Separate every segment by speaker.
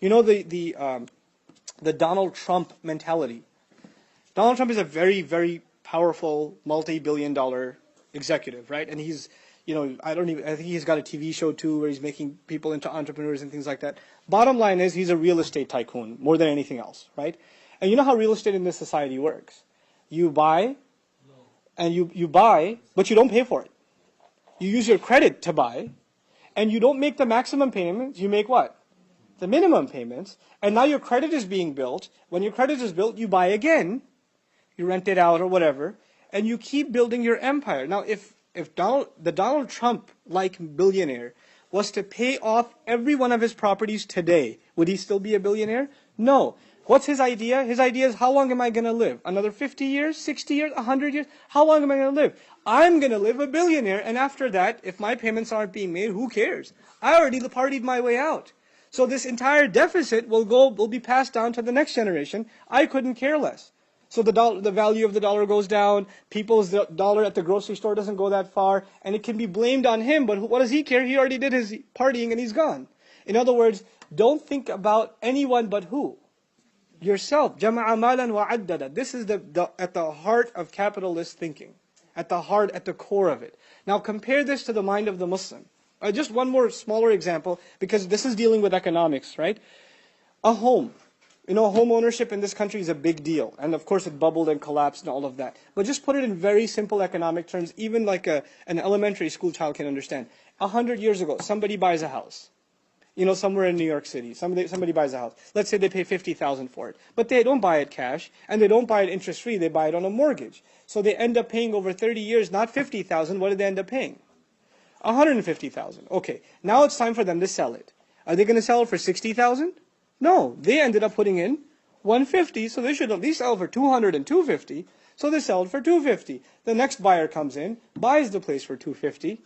Speaker 1: You know the Donald Trump mentality. Donald Trump is a very, very powerful, multi-billion-dollar executive, right? And he's, I think he's got a TV show too where he's making people into entrepreneurs and things like that. Bottom line is he's a real estate tycoon more than anything else, right? And you know how real estate in this society works. You buy, and you buy, but you don't pay for it. You use your credit to buy, and you don't make the maximum payments. You make what? The minimum payments. And now your credit is being built. When your credit is built, you buy again. You rent it out or whatever, and you keep building your empire. Now, if the Donald Trump-like billionaire was to pay off every one of his properties today, would he still be a billionaire? No. What's his idea? His idea is, how long am I going to live? Another 50 years, 60 years, 100 years? How long am I going to live? I'm going to live a billionaire, and after that, if my payments aren't being made, who cares? I already partied my way out. So this entire deficit will be passed down to the next generation. I couldn't care less. So the value of the dollar goes down, people's dollar at the grocery store doesn't go that far, and it can be blamed on him, but what does he care? He already did his partying and he's gone. In other words, don't think about anyone but who? Yourself. Jama'a malan wa addada. This is at the heart of capitalist thinking, at the core of it. Now compare this to the mind of the Muslim. Just one more smaller example, because this is dealing with economics, right? A home. Home ownership in this country is a big deal. And of course it bubbled and collapsed and all of that. But just put it in very simple economic terms, even like an elementary school child can understand. 100 years ago, somebody buys a house. Somewhere in New York City. Somebody buys a house. Let's say they pay $50,000 for it. But they don't buy it cash, and they don't buy it interest-free. They buy it on a mortgage. So they end up paying over 30 years, not $50,000. What did they end up paying? $150,000. Okay, now it's time for them to sell it. Are they going to sell it for $60,000? No, they ended up putting in $150, so they should at least sell for $200 and $250. So they sell it for $250. The next buyer comes in, buys the place for $250,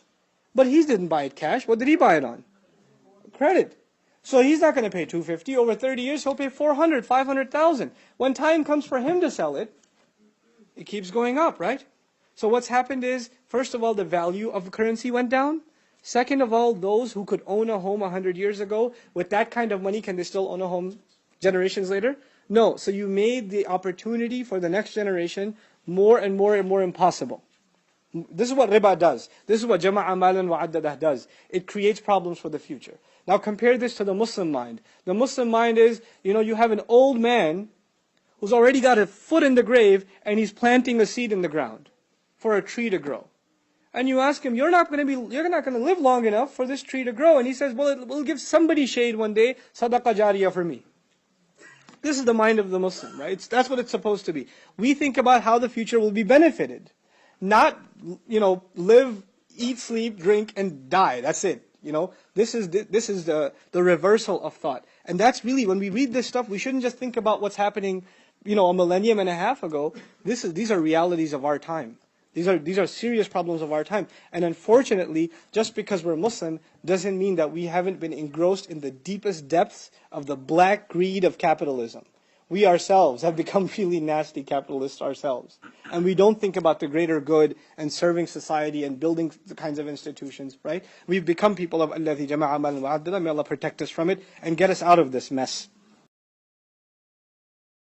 Speaker 1: but he didn't buy it cash. What did he buy it on? Credit. So he's not going to pay $250. Over 30 years, he'll pay $400, $500,000. When time comes for him to sell it, it keeps going up, right? So what's happened is, first of all, the value of currency went down. Second of all, those who could own a home 100 years ago, with that kind of money, can they still own a home generations later? No. So you made the opportunity for the next generation more and more and more impossible. This is what riba does. This is what jama'a malan wa addadah does. It creates problems for the future. Now compare this to the Muslim mind. The Muslim mind is, you have an old man who's already got a foot in the grave, and he's planting a seed in the ground for a tree to grow. And you ask him, you're not going to live long enough for this tree to grow. And he says, well, it will give somebody shade one day, sadaqah jariyah for me. This is the mind of the Muslim, right? That's what it's supposed to be. We think about how the future will be benefited. Not, live, eat, sleep, drink, and die. That's it. This is the reversal of thought. And that's really, when we read this stuff, we shouldn't just think about what's happening, a millennium and a half ago. These are realities of our time. These are serious problems of our time. And unfortunately, just because we're Muslim doesn't mean that we haven't been engrossed in the deepest depths of the black greed of capitalism. We ourselves have become really nasty capitalists ourselves. And we don't think about the greater good and serving society and building the kinds of institutions, right? We've become people of الَّذِي جَمَعَ مَالًا وَعَدَّدًا. May Allah protect us from it and get us out of this mess.